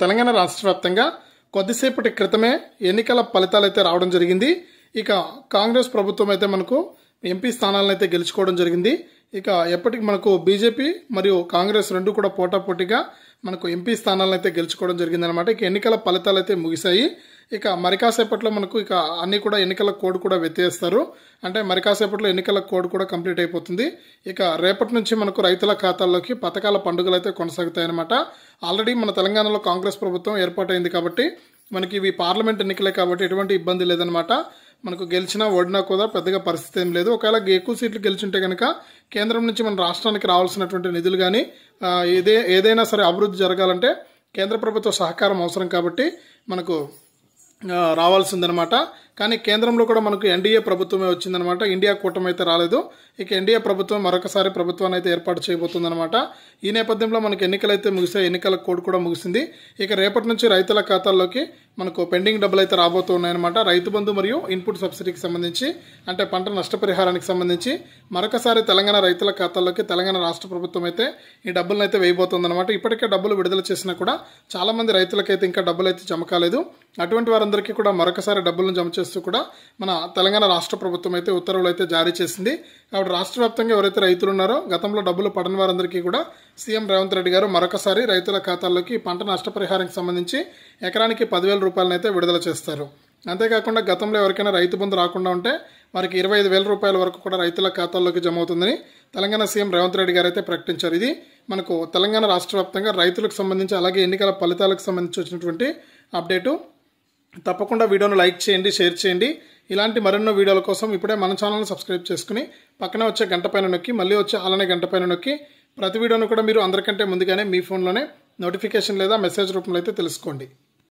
తెలంగాణ రాష్ట్ర వ్యాప్తంగా కొద్దిసేపటి క్రితమే ఎన్నికల ఫలితాలు అయితే రావడం జరిగింది. ఇక కాంగ్రెస్ ప్రభుత్వం అయితే మనకు ఎంపీ స్థానాలను అయితే గెలుచుకోవడం జరిగింది. ఇక ఎప్పటికి మనకు బీజేపీ మరియు కాంగ్రెస్ రెండు కూడా పోటాపోటీగా మనకు ఎంపీ స్థానాలను అయితే గెలుచుకోవడం జరిగింది అనమాట. ఇక ఎన్నికల ఫలితాలు అయితే ముగిశాయి. ఇక మరి కాసేపట్లో మనకు ఇక అన్ని కూడా ఎన్నికల కోడ్ కూడా వెత్తేస్తారు. అంటే మరి కాసేపట్లో ఎన్నికల కోడ్ కూడా కంప్లీట్ అయిపోతుంది. ఇక రేపటి నుంచి మనకు రైతుల ఖాతాల్లోకి పథకాల పండుగలు అయితే కొనసాగుతాయన్నమాట. ఆల్రెడీ మన తెలంగాణలో కాంగ్రెస్ ప్రభుత్వం ఏర్పాటైంది కాబట్టి మనకి ఇవి పార్లమెంట్ ఎన్నికలే కాబట్టి ఎటువంటి ఇబ్బంది లేదనమాట. మనకు గెలిచినా ఓడినా కూడా పెద్దగా పరిస్థితి ఏం లేదు. ఒకవేళ ఎక్కువ సీట్లు గెలిచుంటే కనుక కేంద్రం నుంచి మన రాష్ట్రానికి రావాల్సినటువంటి నిధులు కానీ ఏదైనా సరే అభివృద్ధి జరగాలంటే కేంద్ర ప్రభుత్వ సహకారం అవసరం కాబట్టి మనకు రావాల్సిందనమాట. కానీ కేంద్రంలో కూడా మనకు ఎన్డీఏ ప్రభుత్వమే వచ్చిందనమాట. ఇండియా కూటమి అయితే రాలేదు. ఇక ఎన్డీఏ ప్రభుత్వం మరొకసారి ప్రభుత్వాన్ని అయితే ఏర్పాటు చేయబోతుందన్నమాట. ఈ నేపథ్యంలో మనకు ఎన్నికలు అయితే ముగిసాయి. ఎన్నికల కోడ్ కూడా ముగిసింది. ఇక రేపటి నుంచి రైతుల ఖాతాల్లోకి మనకు పెండింగ్ డబ్బులు అయితే రాబోతున్నాయన్నమాట. రైతు బంధు మరియు ఇన్పుట్ సబ్సిడీకి సంబంధించి అంటే పంట నష్టపరిహారానికి సంబంధించి మరొకసారి తెలంగాణ రైతుల ఖాతాల్లోకి తెలంగాణ రాష్ట్ర ప్రభుత్వం అయితే ఈ డబ్బులను అయితే వేయబోతుందన్నమాట. ఇప్పటికే డబ్బులు విడుదల చేసినా కూడా చాలా మంది రైతులకైతే ఇంకా డబ్బులు అయితే జమ కాలేదు. అటువంటి వారందరికీ కూడా మరొకసారి డబ్బులను జమ చేస్తూ కూడా మన తెలంగాణ రాష్ట్ర ప్రభుత్వం అయితే ఉత్తర్వులు అయితే జారీ చేసింది. కాబట్టి రాష్ట్ర వ్యాప్తంగా ఎవరైతే రైతులు ఉన్నారో గతంలో డబ్బులు పడని వారందరికీ కూడా సీఎం రేవంత్ రెడ్డి గారు మరొకసారి రైతుల ఖాతాల్లోకి పంట నష్టపరిహారానికి సంబంధించి ఎకరానికి 10,000 రూపాయలను అయితే విడుదల చేస్తారు. అంతేకాకుండా గతంలో ఎవరికైనా రైతు బంధు రాకుండా ఉంటే వారికి 25,000 రూపాయల వరకు కూడా రైతుల ఖాతాల్లోకి జమ అవుతుందని తెలంగాణ సీఎం రేవంత్ రెడ్డి గారు అయితే ప్రకటించారు. ఇది మనకు తెలంగాణ రాష్ట్ర వ్యాప్తంగా రైతులకు సంబంధించి అలాగే ఎన్నికల ఫలితాలకు సంబంధించి వచ్చినటువంటి అప్డేటు. తప్పకుండా వీడియోను లైక్ చేయండి, షేర్ చేయండి. ఇలాంటి మరెన్నో వీడియోల కోసం ఇప్పుడే మన ఛానల్ని సబ్స్క్రైబ్ చేసుకుని పక్కనే వచ్చే గంట పైన నొక్కి మళ్ళీ వచ్చే అలానే గంట పైన నొక్కి ప్రతి వీడియోను కూడా మీరు అందరికంటే ముందుగానే మీ ఫోన్లోనే నోటిఫికేషన్ లేదా మెసేజ్ రూపంలో అయితే తెలుసుకోండి.